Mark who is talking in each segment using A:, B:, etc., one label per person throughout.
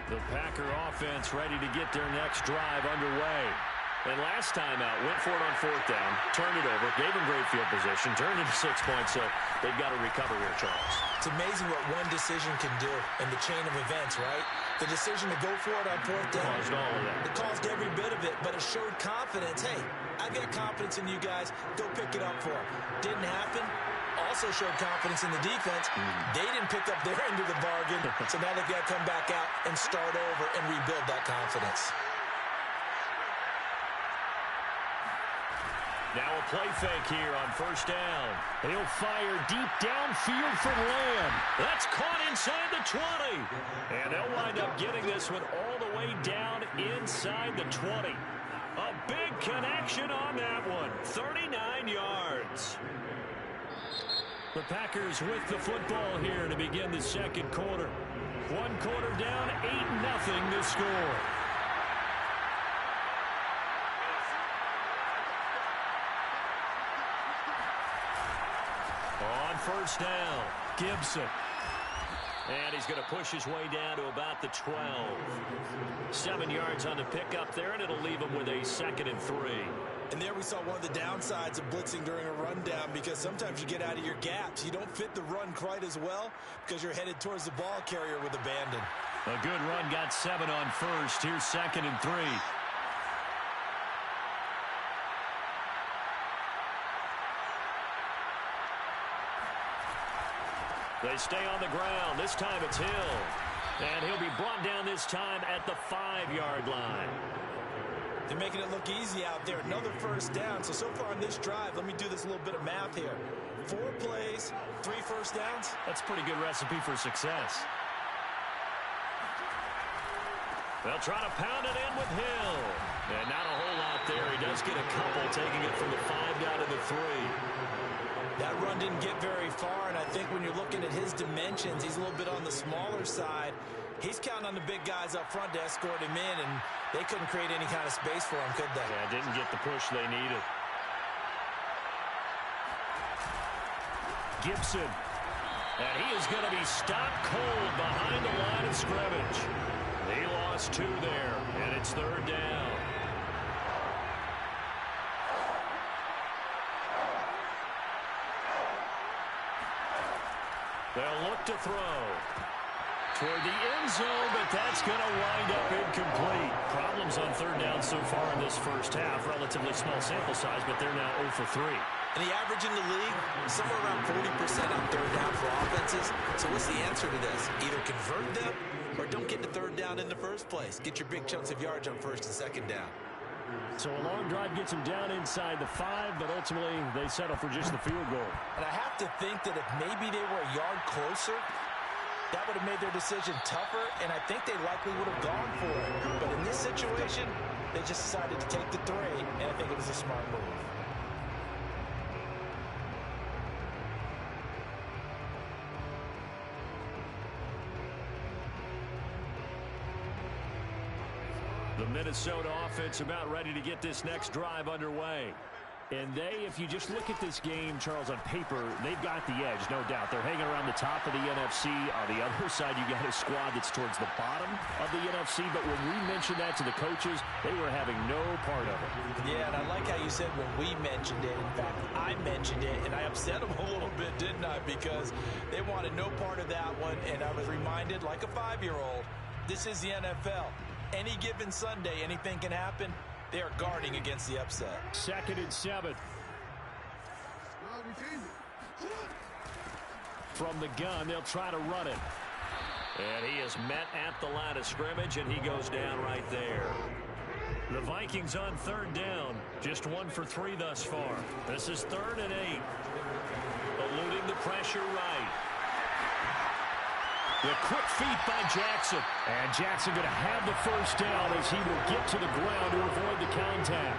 A: The Packer offense ready to get their next drive underway. And last time out, went for it on fourth down, turned it over, gave them great field position, turned into 6 points, so they've got to recover here, Charles.
B: It's amazing what one decision can do in the chain of events, right? The decision to go for it on fourth down.
A: Caused all of that.
B: It caused every bit of it, but it showed confidence. Hey, I've got confidence in you guys. Go pick it up for them. Didn't happen. Also showed confidence in the defense. They didn't pick up their end of the bargain, so now they've got to come back out and start over and rebuild that confidence.
A: Now a play fake here on first down. He'll fire deep downfield for Lamb. That's caught inside the 20. And they'll wind up getting this one all the way down inside the 20. A big connection on that one. 39 yards. The Packers with the football here to begin the second quarter. One quarter down, 8-0 to score. On first down, Gibson. And he's going to push his way down to about the 12. 7 yards on the pickup there, and it'll leave him with a 2nd and 3.
B: And there we saw one of the downsides of blitzing during a rundown, because sometimes you get out of your gaps. You don't fit the run quite as well because you're headed towards the ball carrier with abandon.
A: A good run, got 7 on first. Here's 2nd and 3. They stay on the ground. This time it's Hill. And he'll be brought down this time at the 5-yard line.
B: They're making it look easy out there. Another first down. So far on this drive, let me do this little bit of math here. 4 plays, 3 first downs.
A: That's a pretty good recipe for success. They'll try to pound it in with Hill. And not a whole lot there. He does get a couple, taking it from the 5 down to the 3.
B: That run didn't get very far, and I think when you're looking at his dimensions, he's a little bit on the smaller side. He's counting on the big guys up front to escort him in, and they couldn't create any kind of space for him, could they?
A: Yeah, didn't get the push they needed. Gibson. And he is going to be stopped cold behind the line of scrimmage. He lost 2 there, and it's 3rd down. They'll look to throw toward the end zone, but that's going to wind up incomplete. Problems on 3rd down so far in this first half. Relatively small sample size, but they're now 0 for 3.
B: And the average in the league, somewhere around 40% on 3rd down for offenses. So what's the answer to this? Either convert them or don't get to 3rd down in the first place. Get your big chunks of yards on 1st and 2nd down.
A: So a long drive gets them down inside the 5, but ultimately they settle for just the field goal.
B: And I have to think that if maybe they were a yard closer, that would have made their decision tougher, and I think they likely would have gone for it. But in this situation, they just decided to take the 3, and I think it was a smart move.
A: The Minnesota offense about ready to get this next drive underway. And they, if you just look at this game, Charles, on paper, they've got the edge, no doubt. They're hanging around the top of the NFC. On the other side, you got a squad that's towards the bottom of the NFC. But when we mentioned that to the coaches, they were having no part of it.
B: Yeah, and I like how you said when we mentioned it. In fact, I mentioned it, and I upset them a little bit, didn't I? Because they wanted no part of that one, and I was reminded, like a 5-year-old, this is the NFL. Any given Sunday, anything can happen. They are guarding against the upset.
A: 2nd and 7. From the gun, they'll try to run it. And he is met at the line of scrimmage, and he goes down right there. The Vikings on 3rd down. Just 1 for 3 thus far. This is 3rd and 8. Eluding the pressure right. The quick feet by Jackson. And Jackson going to have the first down as he will get to the ground to avoid the contact.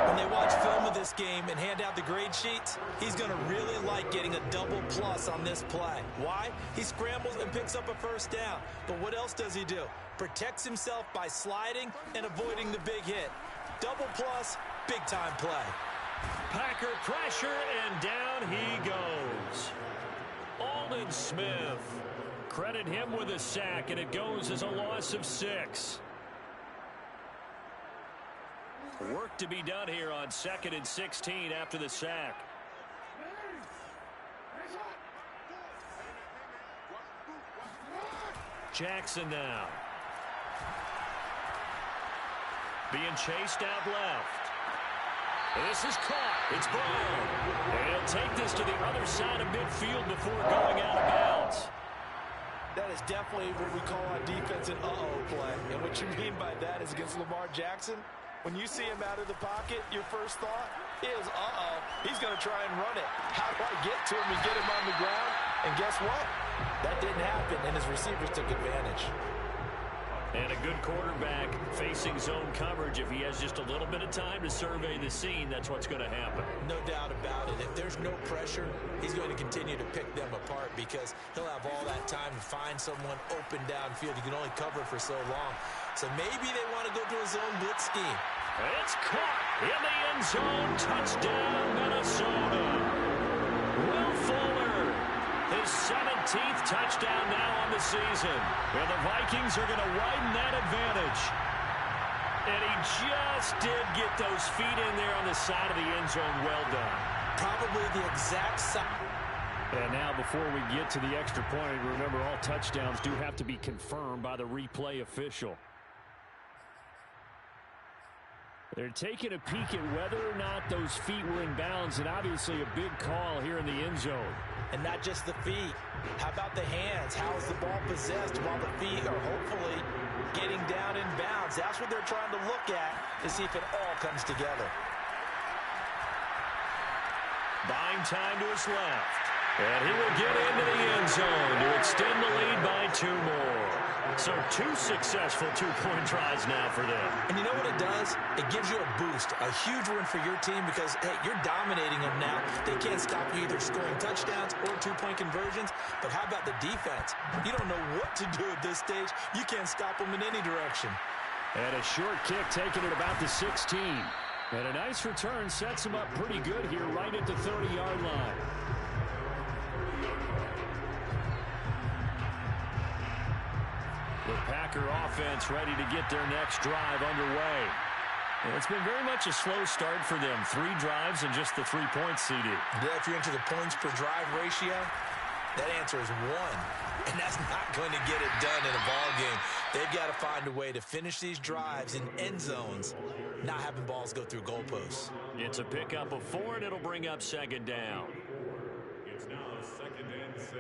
B: When they watch film of this game and hand out the grade sheets, he's going to really like getting a double plus on this play. Why? He scrambles and picks up a first down. But what else does he do? Protects himself by sliding and avoiding the big hit. Double plus, big-time play.
A: Packer pressure, and down he goes. All Aldon Smith. Credit him with a sack, and it goes as a loss of 6. Work to be done here on 2nd and 16 after the sack. Jackson now. Being chased out left. This is caught. It's Brown. And he'll take this to the other side of midfield before going out of bounds.
B: That is definitely what we call on defense an uh-oh play. And what you mean by that is against Lamar Jackson, when you see him out of the pocket, your first thought is, uh-oh, he's going to try and run it. How do I get to him and get him on the ground? And guess what? That didn't happen, and his receivers took advantage.
A: And a good quarterback facing zone coverage. If he has just a little bit of time to survey the scene, that's what's going to happen.
B: No doubt about it. If there's no pressure, he's going to continue to pick them apart because he'll have all that time to find someone open downfield. You can only cover for so long. So maybe they want to go to a zone blitz scheme.
A: It's caught in the end zone. Touchdown, Minnesota. Will Fuller, his 17th touchdown now on the season. And the Vikings are going to widen that advantage. And he just did get those feet in there on the side of the end zone. Well done.
B: Probably the exact side.
A: And now before we get to the extra point, remember all touchdowns do have to be confirmed by the replay official. They're taking a peek at whether or not those feet were in bounds, and obviously a big call here in the end zone.
B: And not just the feet. How about the hands? How is the ball possessed while the feet are hopefully getting down in bounds? That's what they're trying to look at to see if it all comes together.
A: Buying time to his left. And he will get into the end zone to extend the lead by 2 more. So 2 successful two-point tries now for them.
B: And you know what it does? It gives you a boost, a huge win for your team because, hey, you're dominating them now. They can't stop you either scoring touchdowns or two-point conversions. But how about the defense? You don't know what to do at this stage. You can't stop them in any direction.
A: And a short kick taken at about the 16. And a nice return sets him up pretty good here right at the 30-yard line. The Packer offense ready to get their next drive underway. And it's been very much a slow start for them. 3 drives and just the 3 points CD.
B: Yeah, if you're into the points per drive ratio, that answer is 1. And that's not going to get it done in a ball game. They've got to find a way to finish these drives in end zones, not having balls go through goalposts.
A: It's a pickup of 4, and it'll bring up 2nd down.
C: It's now 2nd and 6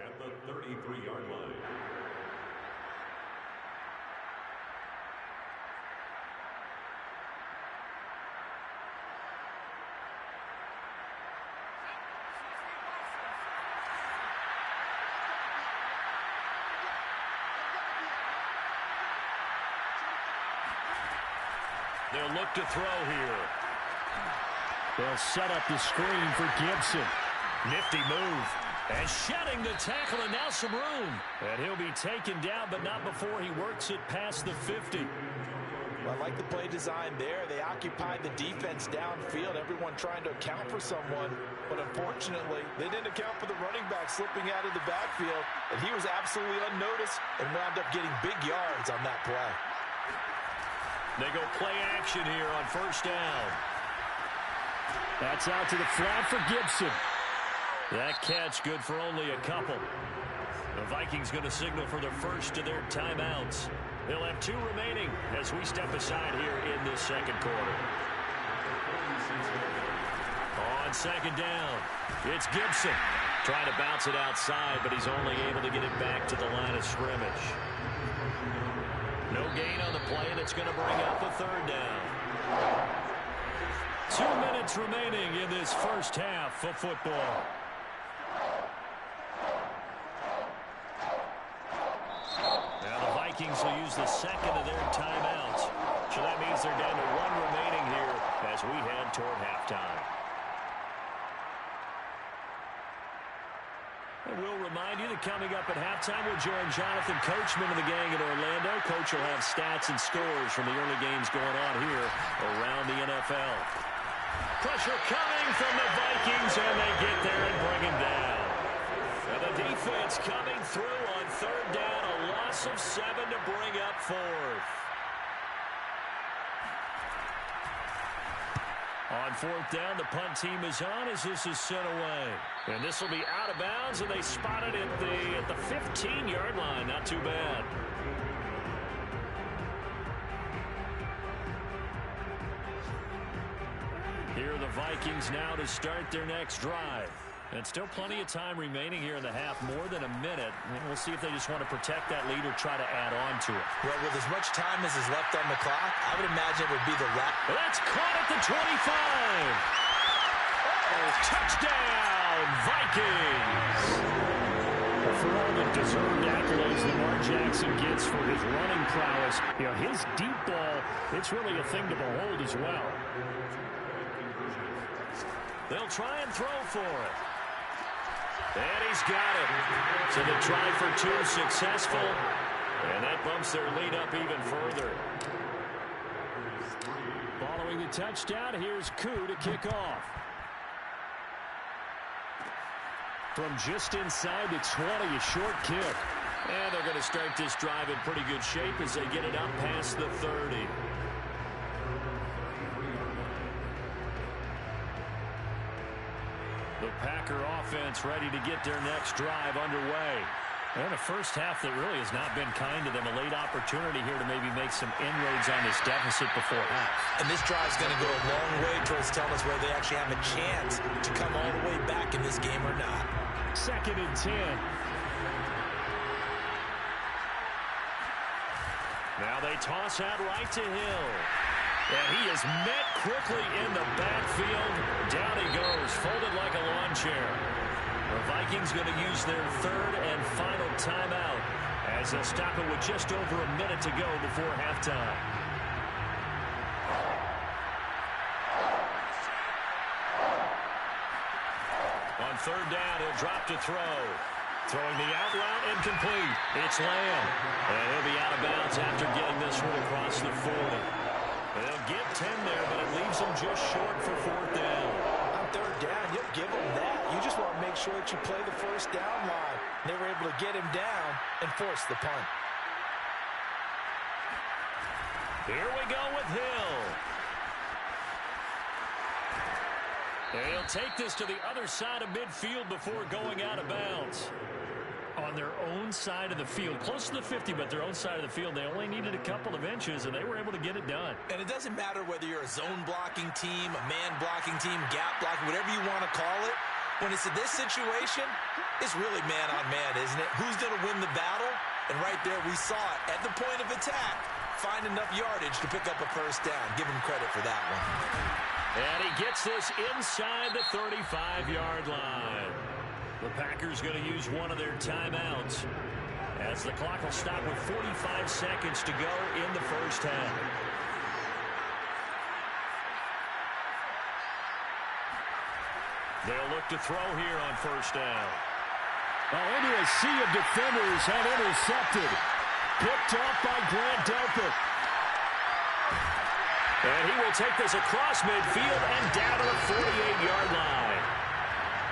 C: at the 33-yard line.
A: They'll look to throw here. They'll set up the screen for Gibson. Nifty move. And shedding the tackle, and now some room. And he'll be taken down, but not before he works it past the 50.
B: Well, I like the play design there. They occupied the defense downfield, everyone trying to account for someone. But unfortunately, they didn't account for the running back slipping out of the backfield. And he was absolutely unnoticed and wound up getting big yards on that play.
A: They go play action here on 1st down. That's out to the flat for Gibson. That catch good for only a couple. The Vikings going to signal for the first of their timeouts. They'll have 2 remaining as we step aside here in this 2nd quarter. On 2nd down, it's Gibson. Trying to bounce it outside, but he's only able to get it back to the line of scrimmage. No gain on the play, and it's going to bring up a 3rd down. 2 minutes remaining in this first half of football. Now the Vikings will use the 2nd of their timeouts. So that means they're down to 1 remaining here as we head toward halftime. And we'll remind you that coming up at halftime, we'll join Jonathan Coachman of the gang in Orlando. Coach will have stats and scores from the early games going on here around the NFL. Pressure coming from the Vikings, and they get there and bring him down. And the offense coming through on third down. A loss of 7 to bring up fourth. On fourth down, the punt team is on as this is sent away. And this will be out of bounds, and they spot it at the 15-yard line. Not too bad. Here are the Vikings now to start their next drive. And still plenty of time remaining here in the half, more than a minute. And we'll see if they just want to protect that lead or try to add on to it.
B: Well, with as much time as is left on the clock, I would imagine it would be the left.
A: That's caught at the 25. Oh, touchdown, Vikings. For all the deserved accolades Lamar Jackson gets for his running prowess, his deep ball, it's really a thing to behold as well. They'll try and throw for it. And he's got it. So the try for 2 successful. And that bumps their lead up even further. Following the touchdown, here's Koo to kick off. From just inside the 20, a short kick. And they're going to start this drive in pretty good shape as they get it up past the 30. The Packer offense ready to get their next drive underway. And a first half that really has not been kind to them. A late opportunity here to maybe make some inroads on this deficit before half.
B: And this drive's going to go a long way towards telling us whether they actually have a chance to come all the way back in this game or not.
A: 2nd and 10. Now they toss out right to Hill. And he is met quickly in the backfield. Down he goes, folded like a lawn chair. The Vikings going to use their 3rd and final timeout as they'll stop it with just over a minute to go before halftime. On 3rd down, he'll drop to throw. Throwing the out route, incomplete. It's Lamb. And he'll be out of bounds after getting this one across the 40. They'll get 10 there, but it leaves them just short for 4th down.
B: On 3rd down, you'll give them that. You just want to make sure that you play the first down line. They were able to get him down and force the punt.
A: Here we go with Hill. And he'll take this to the other side of midfield before going out of bounds. On their own side of the field, close to the 50, but their own side of the field, they only needed a couple of inches, and they were able to get it done.
B: And it doesn't matter whether you're a zone blocking team, a man blocking team, gap blocking, whatever you want to call it. When it's in this situation, it's really man on man, isn't it? Who's going to win the battle? And right there, we saw it at the point of attack. Find enough yardage to pick up a first down. Give him credit for that one.
A: And he gets this inside the 35-yard line. The Packers going to use one of their timeouts as the clock will stop with 45 seconds to go in the first half. They'll look to throw here on 1st down. Oh, into a sea of defenders and intercepted. Picked off by Grant Delpit. And he will take this across midfield and down to the 48-yard line.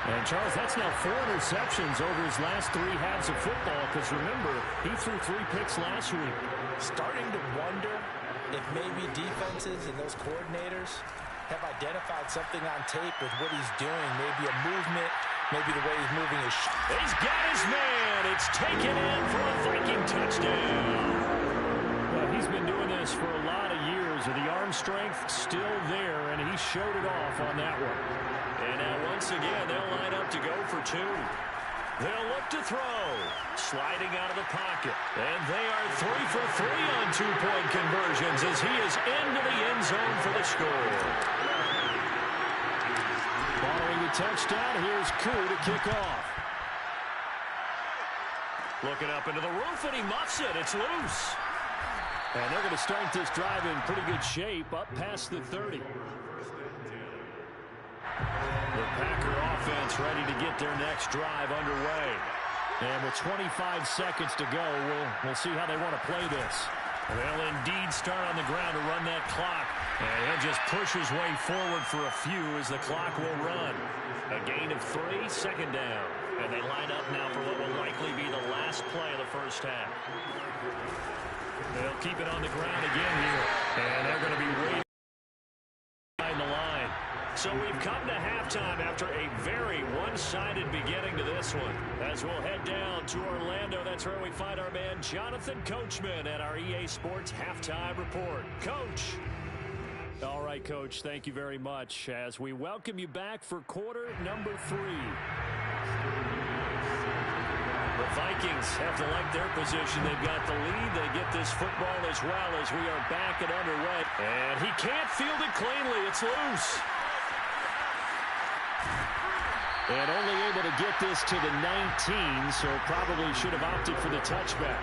A: And, Charles, that's now 4 interceptions over his last 3 halves of football because, remember, he threw 3 picks last week.
B: Starting to wonder if maybe defenses and those coordinators have identified something on tape with what he's doing, maybe a movement, maybe the way he's moving his shot.
A: He's got his man. It's taken in for a Viking touchdown. Well, he's been doing this for a lot of years, and the arm strength still there, and he showed it off on that one. And now once again, they'll line up to go for 2. They'll look to throw. Sliding out of the pocket. And they are 3 for 3 on 2-point conversions as he is into the end zone for the score. Following the touchdown, here's Koo to kick off. Looking up into the roof, and he muffs it. It's loose. And they're going to start this drive in pretty good shape up past the 30. The Packer offense ready to get their next drive underway. And with 25 seconds to go, we'll see how they want to play this. They'll indeed start on the ground to run that clock. And he'll just push his way forward for a few as the clock will run. A gain of 3, 2nd down. And they line up now for what will likely first half. They'll keep it on the ground again here. And they're going to be waiting behind the line. So we've come to halftime after a very one-sided beginning to this one. As we'll head down to Orlando, that's where we find our man Jonathan Coachman at our EA Sports Halftime Report. Coach. All right, Coach, thank you very much as we welcome you back for quarter number 3. The Vikings have to like their position. They've got the lead. They get this football as well as we are back and underway. And he can't field it cleanly. It's loose. And only able to get this to the 19, so probably should have opted for the touchback.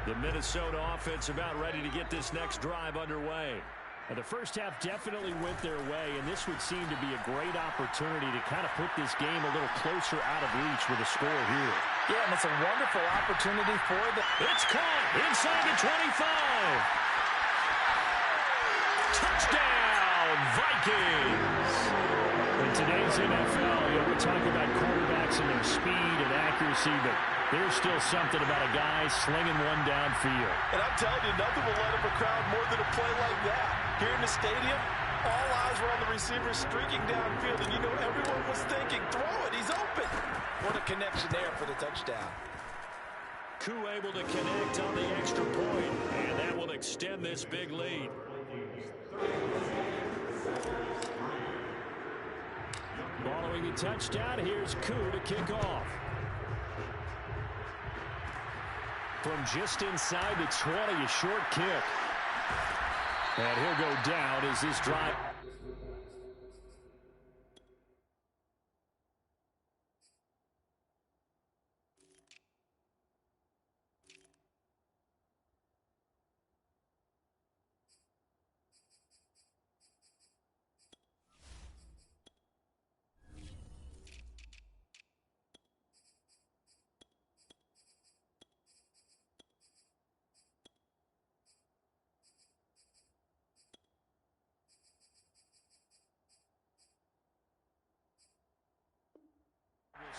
A: The Minnesota offense about ready to get this next drive underway. Now, the first half definitely went their way, and this would seem to be a great opportunity to kind of put this game a little closer out of reach with a score here.
B: Yeah, and it's a wonderful opportunity for them.
A: It's caught inside the 25. Touchdown, Vikings. In today's NFL, we're talking about quarterbacks and their speed and accuracy, but there's still something about a guy slinging one downfield.
B: And I'm telling you, nothing will light up a crowd more than a play like that. Here in the stadium, all eyes were on the receiver streaking downfield, and you know everyone was thinking, throw it, he's open. What a connection there for the touchdown.
A: Koo able to connect on the extra point, and that will extend this big lead. Following the touchdown, here's Koo to kick off. From just inside the 20, a short kick. And he'll go down as this drive.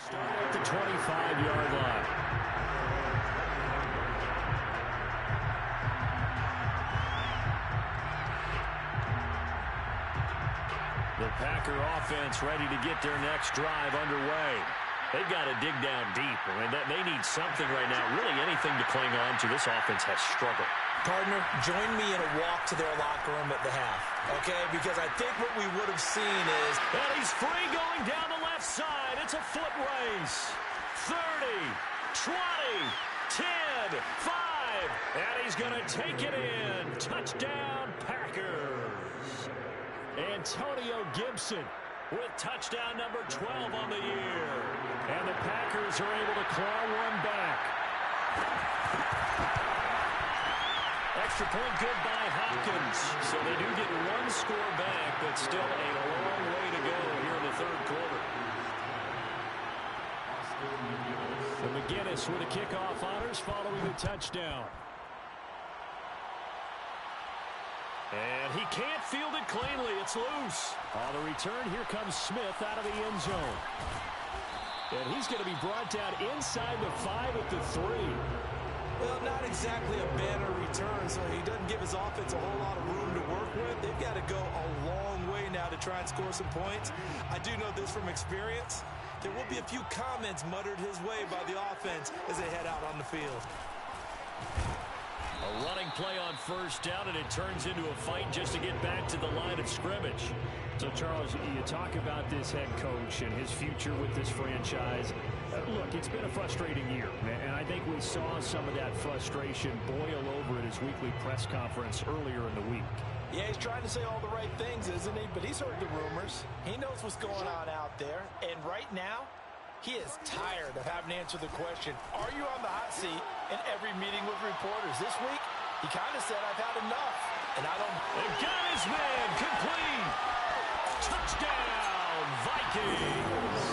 A: Start at the 25-yard line. The Packer offense ready to get their next drive underway. They've got to dig down deep. I mean, they need something right now, really anything to cling on to. This offense has struggled.
B: Partner, join me in a walk to their locker room at the half, okay? Because I think what we would have seen is...
A: And he's free going down the left side. It's a foot race. 30, 20, 10, 5. And he's going to take it in. Touchdown, Packers. Antonio Gibson with touchdown number 12 on the year. And the Packers are able to claw one back. Extra point good by Hopkins. So they do get one score back, but still a long way to go here in the third quarter. So McGinnis with a kickoff honors following the touchdown. And he can't field it cleanly. It's loose. On the return, here comes Smith out of the end zone. And he's going to be brought down inside the 5 at the 3.
B: Well, not exactly a banner return, so he doesn't give his offense a whole lot of room to work with. They've got to go a long way now to try and score some points. I do know this from experience. There will be a few comments muttered his way by the offense as they head out on the field.
A: A running play on first down, and it turns into a fight just to get back to the line of scrimmage. So, Charles, you talk about this head coach and his future with this franchise. Look, it's been a frustrating year, and I think we saw some of that frustration boil over at his weekly press conference earlier in the week.
B: Yeah, he's trying to say all the right things, isn't he? But he's heard the rumors. He knows what's going on out there. And right now, he is tired of having to answer the question, are you on the hot seat in every meeting with reporters? This week, he kind of said, I've had enough. And I don't...
A: And got his man complete. Touchdown, Vikings.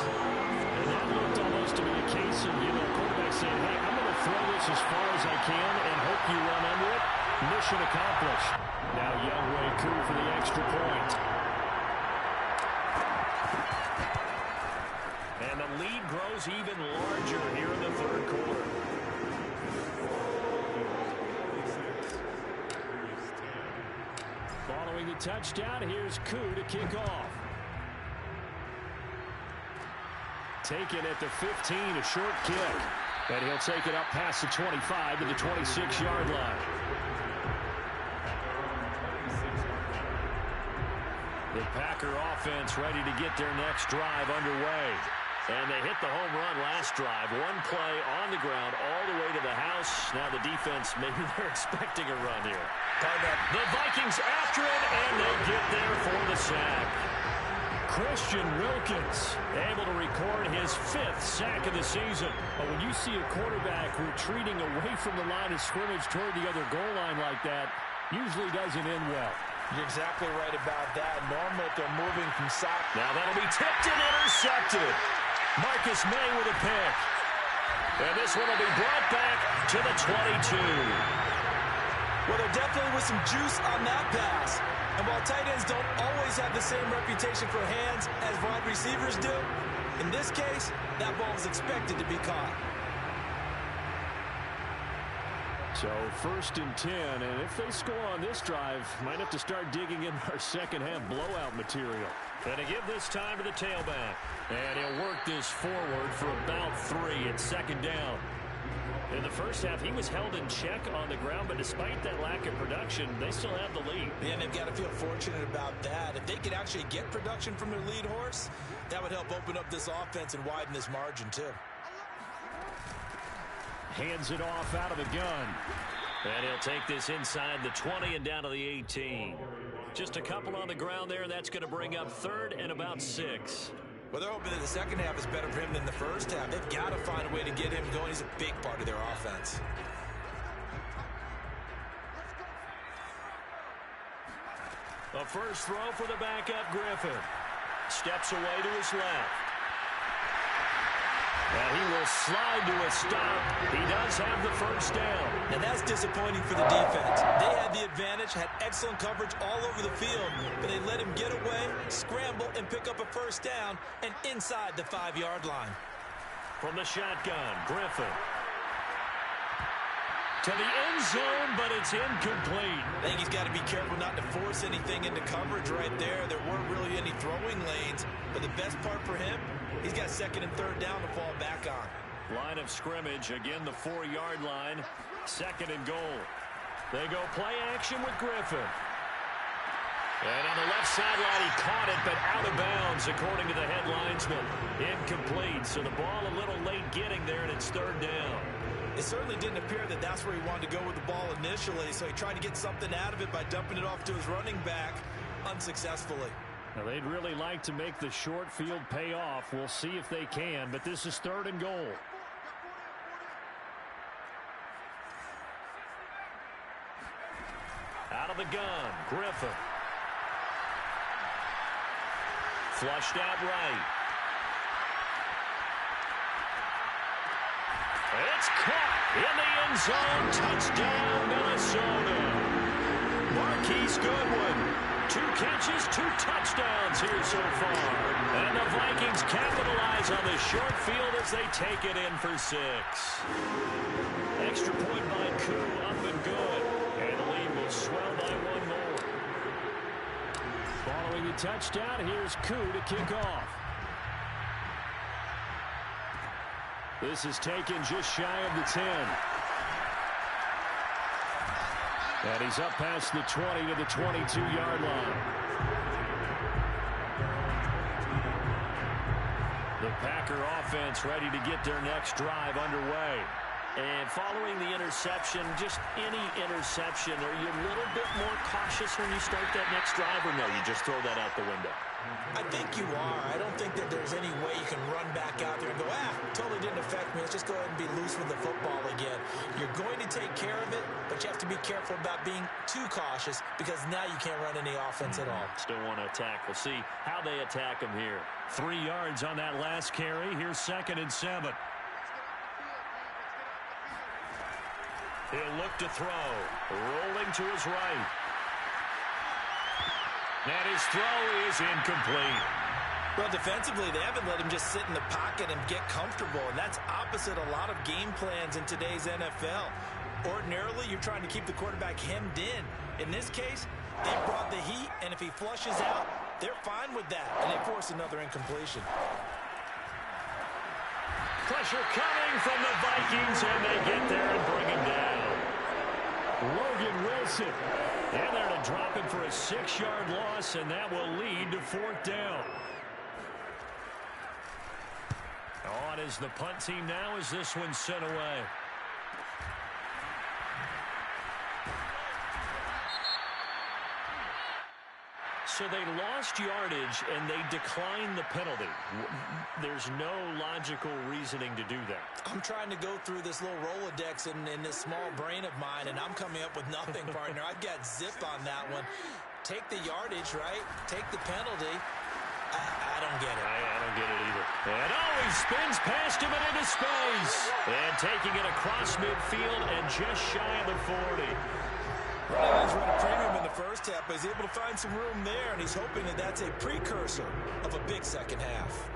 A: And that looked almost to be a case of, quarterback saying, hey, I'm going to throw this as far as I can and hope you run under it. Mission accomplished. Now Younghoe Koo for the extra point. And the lead grows even larger here in the third quarter. Following the touchdown, here's Koo to kick off. Taken at the 15, a short kick. And he'll take it up past the 25 to the 26-yard line. The Packer offense ready to get their next drive underway. And they hit the home run last drive. One play on the ground all the way to the house. Now the defense, maybe they're expecting a run here. The Vikings after it, and they get there for the sack. Christian Wilkins able to record his 5th sack of the season. But when you see a quarterback retreating away from the line of scrimmage toward the other goal line like that, usually doesn't end well.
B: You're exactly right about that. Normally, if they're moving from sack.
A: Now that'll be tipped and intercepted. Marcus May with a pick. And this one will be brought back to the 22.
B: Well, there definitely was some juice on that pass. And while tight ends don't always have the same reputation for hands as wide receivers do, in this case, that ball is expected to be caught.
A: So 1st and 10, and if they score on this drive, might have to start digging in our second half blowout material. And to give this time to the tailback. And he'll work this forward for about 3 at 2nd down. In the first half, he was held in check on the ground, but despite that lack of production, they still have the lead.
B: And they've got to feel fortunate about that. If they could actually get production from their lead horse, that would help open up this offense and widen this margin too.
A: Hands it off out of the gun. And he'll take this inside the 20 and down to the 18. Just a couple on the ground there, and that's going to bring up 3rd and about 6.
B: Well, they're hoping that the second half is better for him than the first half. They've got to find a way to get him going. He's a big part of their offense.
A: A first throw for the backup Griffin. Steps away to his left. And he will slide to a stop. He does have the first down.
B: And that's disappointing for the defense. They had the advantage, had excellent coverage all over the field, but they let him get away, scramble, and pick up a first down, and inside the 5-yard line.
A: From the shotgun, Griffin. To the end zone, but it's incomplete.
B: I think he's got to be careful not to force anything into coverage right there. There weren't really any throwing lanes, but the best part for him, he's got 2nd and 3rd down to fall back on.
A: Line of scrimmage, again the 4-yard line, 2nd and goal. They go play action with Griffin. And on the left sideline, he caught it, but out of bounds, according to the head linesman. Incomplete, so the ball a little late getting there, and it's 3rd down.
B: It certainly didn't appear that that's where he wanted to go with the ball initially, so he tried to get something out of it by dumping it off to his running back unsuccessfully.
A: Now, they'd really like to make the short field pay off. We'll see if they can, but this is 3rd and goal. Out of the gun, Griffin. Flushed out right. It's caught in the end zone. Touchdown, Minnesota. Marquise Goodwin. 2 catches, 2 touchdowns here so far. And the Vikings capitalize on the short field as they take it in for 6. Extra point by Koo, up and good. And the lead will swell by 1 more. Following the touchdown, here's Koo to kick off. This is taken just shy of the 10. And he's up past the 20 to the 22-yard line. The Packer offense ready to get their next drive underway. And following the interception, just any interception, are you a little bit more cautious when you start that next drive, or no, you just throw that out the window?
B: I think you are. I don't think that there's any way you can run back out there and go, totally didn't affect me. Let's just go ahead and be loose with the football again. You're going to take care of it, but you have to be careful about being too cautious because now you can't run any offense at all.
A: Still want to attack. We'll see how they attack him here. 3 yards on that last carry. Here's 2nd and 7. He'll look to throw. Rolling to his right. And his throw is incomplete.
B: Well, defensively, they haven't let him just sit in the pocket and get comfortable, and that's opposite a lot of game plans in today's NFL. Ordinarily, you're trying to keep the quarterback hemmed in. In this case, they brought the heat, and if he flushes out, they're fine with that, and they force another incompletion.
A: Pressure coming from the Vikings, and they get there and bring him down. Logan Wilson. And they're to drop him for a 6-yard loss, and that will lead to 4th down. On is the punt team now as this one's sent away. So they lost yardage and they declined the penalty. There's no logical reasoning to do that.
B: I'm trying to go through this little Rolodex in this small brain of mine, and I'm coming up with nothing, partner. I've got zip on that one. Take the yardage, right? Take the penalty. I don't get it.
A: I don't get it either. And he spins past him and into space. And taking it across midfield and just shy of the 40.
B: He's run a premium in the first half, but he's able to find some room there, and he's hoping that that's a precursor of a big second half.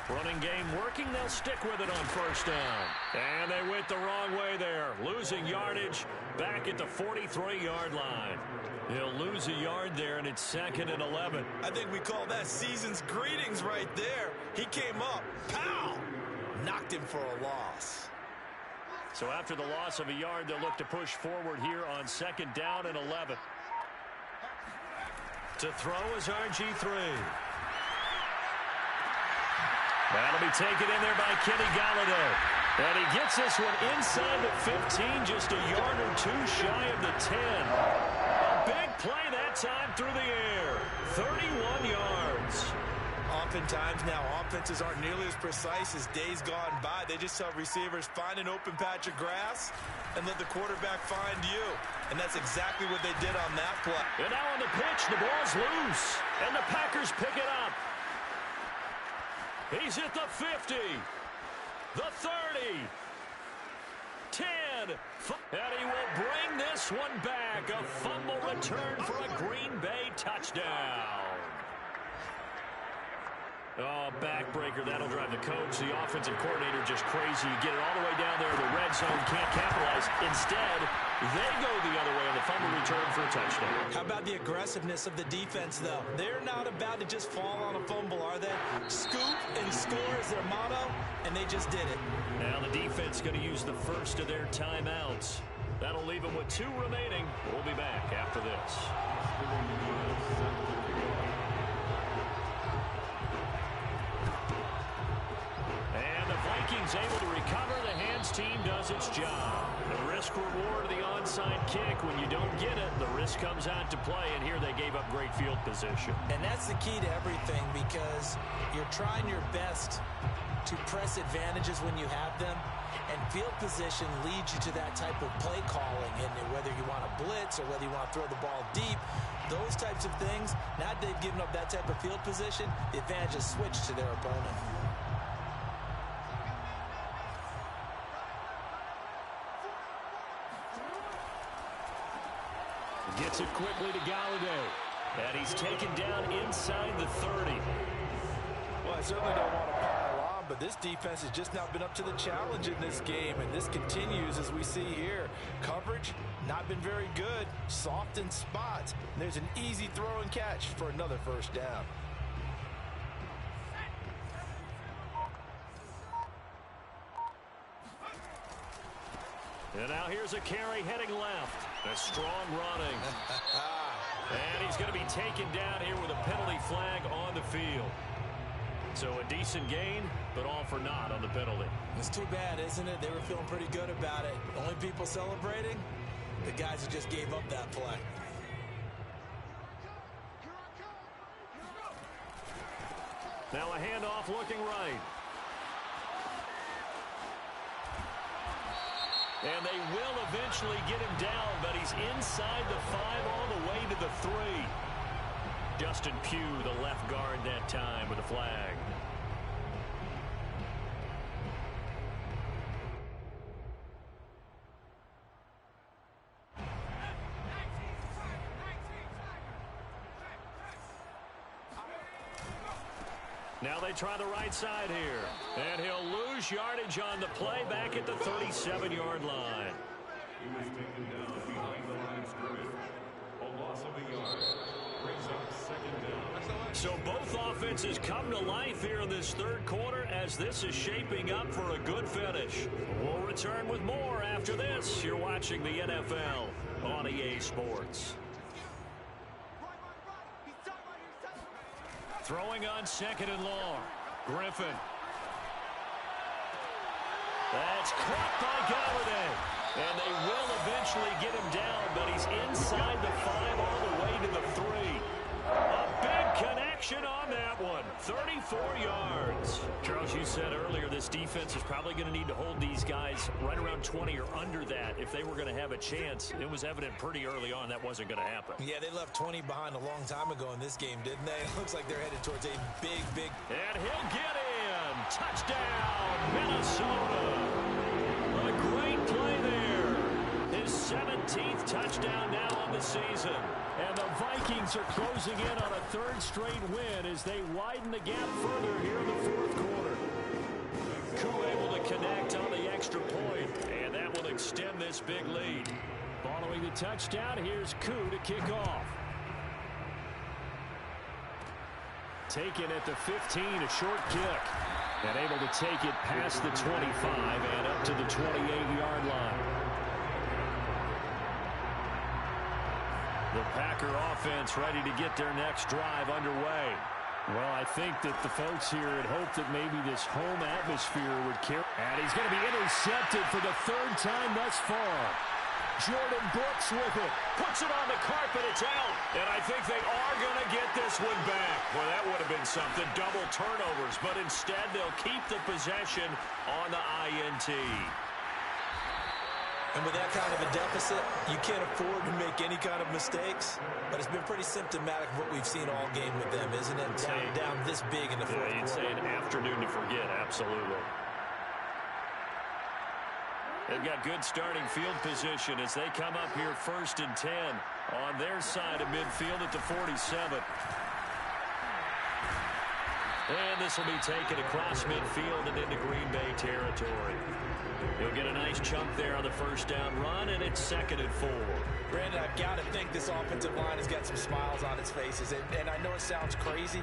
A: Running game working. They'll stick with it on 1st down. And they went the wrong way there. Losing yardage back at the 43-yard line. He'll lose a yard there, and it's 2nd and 11.
B: I think we call that season's greetings right there. He came up. Pow! Knocked him for a loss.
A: So after the loss of a yard, they'll look to push forward here on 2nd down and 11. To throw is RG3. That'll be taken in there by Kenny Galladay. And he gets this one inside the 15, just a yard or two shy of the 10. A big play that time through the air. 31 yards.
B: Oftentimes now, offenses aren't nearly as precise as days gone by. They just tell receivers, find an open patch of grass and let the quarterback find you. And that's exactly what they did on that play.
A: And now on the pitch, the ball's loose. And the Packers pick it up. He's at the 50, the 30, 10, and he will bring this one back. A fumble return for a Green Bay touchdown. Oh, backbreaker. That'll drive the coach, the offensive coordinator, just crazy. You get it all the way down there in the red zone, can't capitalize. Instead, they go the other way on the fumble return for a touchdown.
B: How about the aggressiveness of the defense, though? They're not about to just fall on a fumble, are they? Scoop and score is their motto, and they just did it.
A: Now the defense going to use the first of their timeouts. That'll leave them with 2 remaining. We'll be back after this. Vikings able to recover. The hands team does its job. The risk reward of the onside kick. When you don't get it, the risk comes out to play, and here they gave up great field position.
B: And that's the key to everything, because you're trying your best to press advantages when you have them, and field position leads you to that type of play calling. And whether you want to blitz or whether you want to throw the ball deep, those types of things, now that they've given up that type of field position, the advantage is switched to their opponent.
A: Gets it quickly to Galladay. And he's taken down inside the 30.
B: Well, I certainly don't want to pile on, but this defense has just not been up to the challenge in this game, and this continues as we see here. Coverage, not been very good. Soft in spots. There's an easy throw and catch for another 1st down.
A: And now here's a carry heading left. A strong running. And he's going to be taken down here with a penalty flag on the field. So a decent gain, but all for naught on the penalty.
B: It's too bad, isn't it? They were feeling pretty good about it. The only people celebrating, the guys who just gave up that play.
A: Now a handoff looking right. And they will eventually get him down, but he's inside the 5 all the way to the 3. Justin Pugh, the left guard that time with a flag. Now they try the right side here. And he'll lose yardage on the play back at the 37-yard line.
C: He was taken down behind the line of scrimmage. A loss of a yard. Brings up second down.
A: So both offenses come to life here in this third quarter as this is shaping up for a good finish. We'll return with more after this. You're watching the NFL on EA Sports. Throwing on second and long. Griffin. That's caught by Galladay. And they will eventually get him down, but he's inside the 5 all the way to the 3. A big connection on that one. 34 yards. Charles, you said earlier this defense is probably going to need to hold these guys right around 20 or under that if they were going to have a chance. It was evident pretty early on that wasn't going to happen.
B: Yeah, they left 20 behind a long time ago in this game, didn't they? It looks like they're headed towards a big...
A: And he'll get in. Touchdown, Minnesota. A great play there. His 17th touchdown now on the season. And the Vikings are closing in on a third straight win as they widen the gap further here in the fourth quarter. Koo able to connect on the extra point, and that will extend this big lead. Following the touchdown, here's Koo to kick off. Taken at the 15, a short kick. And able to take it past the 25 and up to the 28-yard line. The Packer offense ready to get their next drive underway. Well, I think that the folks here had hoped that maybe this home atmosphere would carry. And he's going to be intercepted for the third time thus far. Jordan Brooks with it. Puts it on the carpet. It's out. And I think they are going to get this one back. Well, that would have been something. Double turnovers. But instead, they'll keep the possession on the INT.
B: And with that kind of a deficit, you can't afford to make any kind of mistakes. But it's been pretty symptomatic of what we've seen all game with them, isn't it? Down this big in the fourth quarter.
A: You'd say an afternoon to forget, absolutely. They've got good starting field position as they come up here 1st and 10 on their side of midfield at the 47. And this will be taken across midfield and into Green Bay territory. He'll get a nice chunk there on the first down run, and it's 2nd and 4.
B: Brandon, I've got to think this offensive line has got some smiles on its faces. And I know it sounds crazy,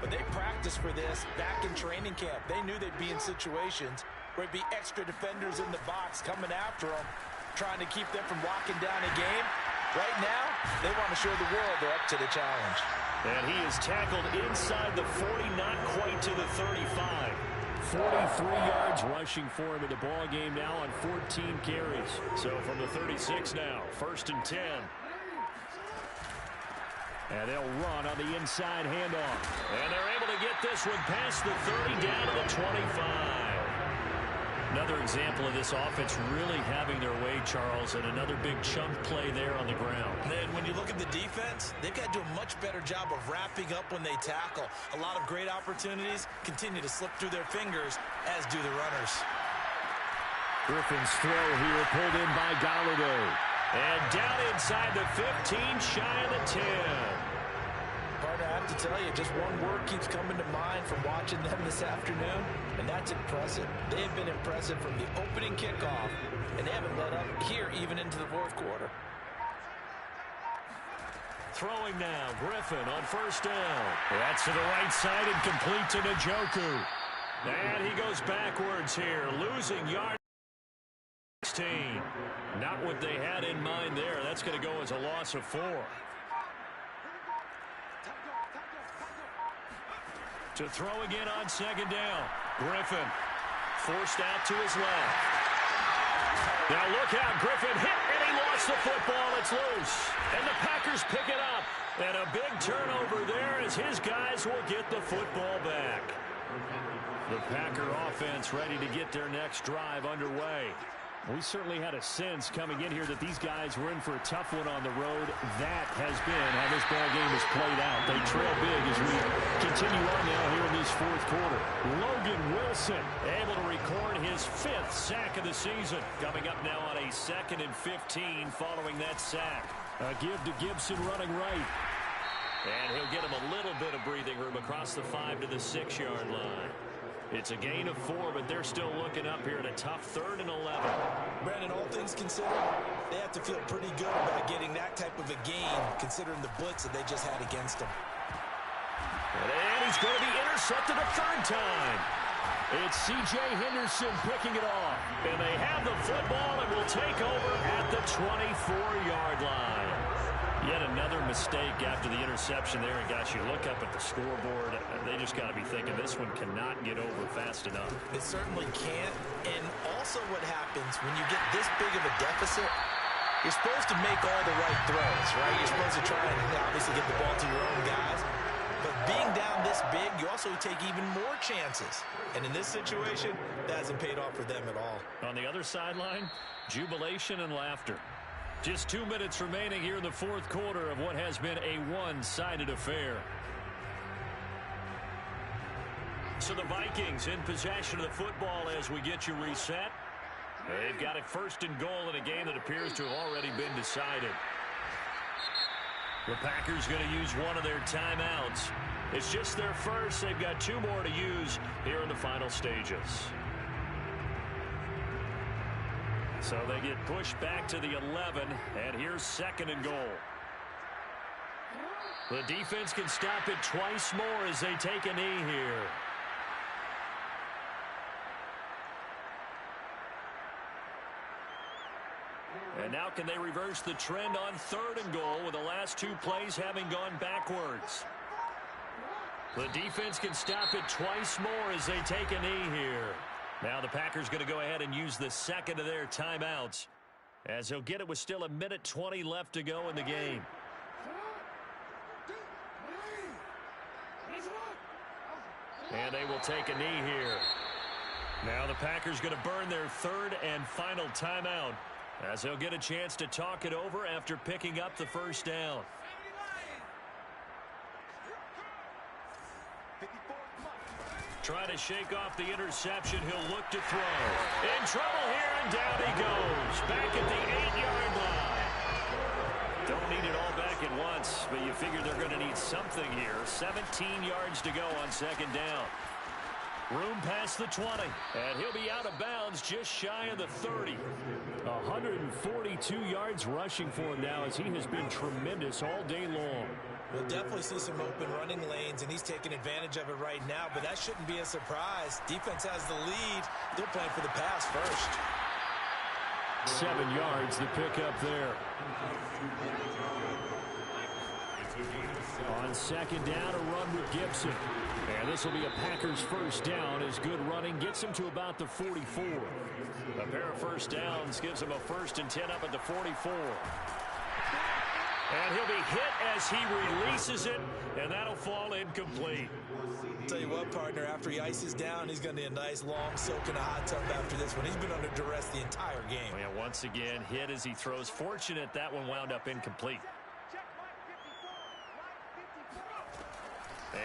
B: but they practiced for this back in training camp. They knew they'd be in situations where it'd be extra defenders in the box coming after them, trying to keep them from locking down a game. Right now, they want to show the world they're up to the challenge.
A: And he is tackled inside the 40, not quite to the 35. 43 yards rushing for him in the ball game now on 14 carries. So from the 36 now, 1st and 10. And they'll run on the inside handoff. And they're able to get this one past the 30 down to the 25. Another example of this offense really having their way, Charles, and another big chunk play there on the ground.
B: And when you look at the defense, they've got to do a much better job of wrapping up when they tackle. A lot of great opportunities continue to slip through their fingers, as do the runners.
A: Griffin's throw here pulled in by Galladay. And down inside the 15, shy of the 10.
B: Partner, I have to tell you, just one word keeps coming to mind from watching them this afternoon, and that's impressive. They have been impressive from the opening kickoff, and they haven't let up here even into the fourth quarter.
A: Throwing now, Griffin on 1st down. That's to the right side and complete to Njoku. And he goes backwards here, losing yard 16. Not what they had in mind there. That's going to go as a loss of 4. To throw again on 2nd down. Griffin forced out to his left. Now look out. Griffin hit, and he lost the football. It's loose. And the Packers pick it up. And a big turnover there as his guys will get the football back. The Packer offense ready to get their next drive underway. We certainly had a sense coming in here that these guys were in for a tough one on the road. That has been how this ball game has played out. They trail big as we continue on now here in this fourth quarter. Logan Wilson able to record his 5th sack of the season. Coming up now on a 2nd and 15 following that sack. A give to Gibson running right. And he'll get him a little bit of breathing room across the 5 to the 6-yard line. It's a gain of 4, but they're still looking up here at a tough 3rd and 11.
B: Brandon, all things considered, they have to feel pretty good about getting that type of a gain, considering the blitz that they just had against them.
A: And he's going to be intercepted a 3rd time. It's C.J. Henderson picking it off. And they have the football and will take over at the 24-yard line. Yet another mistake after the interception there. And, gosh, you look up at the scoreboard, they just got to be thinking this one cannot get over fast enough.
B: It certainly can't. And also what happens when you get this big of a deficit, you're supposed to make all the right throws, right? You're supposed to try and obviously get the ball to your own guys. But being down this big, you also take even more chances. And in this situation, that hasn't paid off for them at all.
A: On the other sideline, jubilation and laughter. Just 2 minutes remaining here in the 4th quarter of what has been a one-sided affair. So the Vikings in possession of the football as we get you reset. They've got it 1st and goal in a game that appears to have already been decided. The Packers going to use one of their timeouts. It's just their first. They've got 2 more to use here in the final stages. So they get pushed back to the 11, and here's 2nd and goal. The defense can stop it twice more as they take a knee here. And now can they reverse the trend on 3rd and goal with the last 2 plays having gone backwards? The defense can stop it twice more as they take a knee here. Now the Packers going to go ahead and use the 2nd of their timeouts as he'll get it with still 1:20 left to go in the game. And they will take a knee here. Now the Packers going to burn their 3rd and final timeout as they'll get a chance to talk it over after picking up the 1st down. Trying to shake off the interception. He'll look to throw. In trouble here, and down he goes. Back at the 8-yard line. Don't need it all back at once, but you figure they're going to need something here. 17 yards to go on 2nd down. Room past the 20, and he'll be out of bounds just shy of the 30. 142 yards rushing for him now as he has been tremendous all day long.
B: We'll definitely see some open running lanes, and he's taking advantage of it right now, but that shouldn't be a surprise. Defense has the lead. They're playing for the pass first.
A: 7 yards to pick up there. On 2nd down, a run with Gibson. And this will be a Packers 1st down as good running gets him to about the 44. A pair of 1st downs gives him a 1st and 10 up at the 44. And he'll be hit as he releases it, and that'll fall incomplete.
B: Tell you what, partner, after he ices down, he's going to need a nice long soak in a hot tub after this one. He's been under duress the entire game.
A: Oh, yeah, once again, hit as he throws. Fortunate that one wound up incomplete.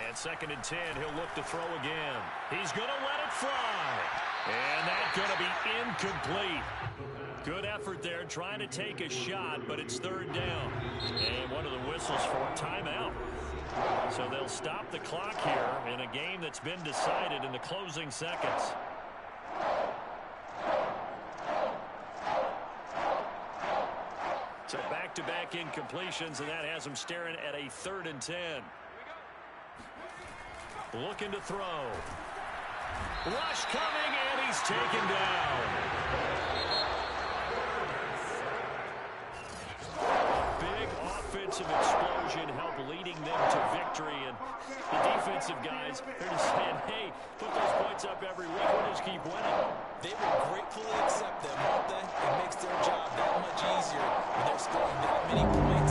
A: And 2nd and 10, he'll look to throw again. He's going to let it fly. And that's going to be incomplete. Good effort there, trying to take a shot, but it's 3rd down. And one of the whistles for a timeout. So they'll stop the clock here in a game that's been decided in the closing seconds. So back-to-back incompletions, and that has them staring at a 3rd and 10. Looking to throw. Rush coming, and he's taken down. Big offensive explosion helped leading them to victory. And the defensive guys, they're just saying, hey, put those points up every week. We'll just keep winning.
B: They will gratefully accept them, won't they? It makes their job that much easier when they're scoring that many points.